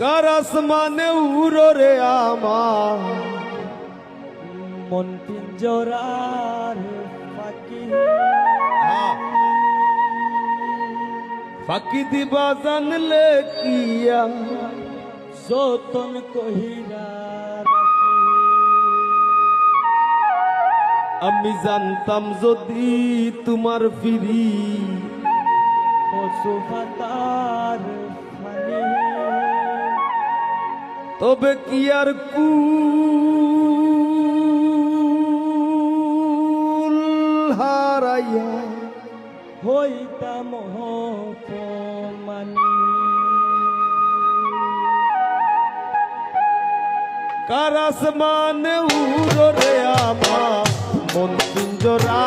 কার আসমানে উড়ো রে আমার মন পিঞ্জরার ফাঁকি ফাঁকি দিবা জানলে কিয়া যতন কহিরা আমি জানতাম যদি তোমার ফিরি পশু পাতার ফানি তবে কি আর কুল হারাইয়া হইতাম অপমানী কার আসমানে উড়ো রে আমার মন পিঞ্জরা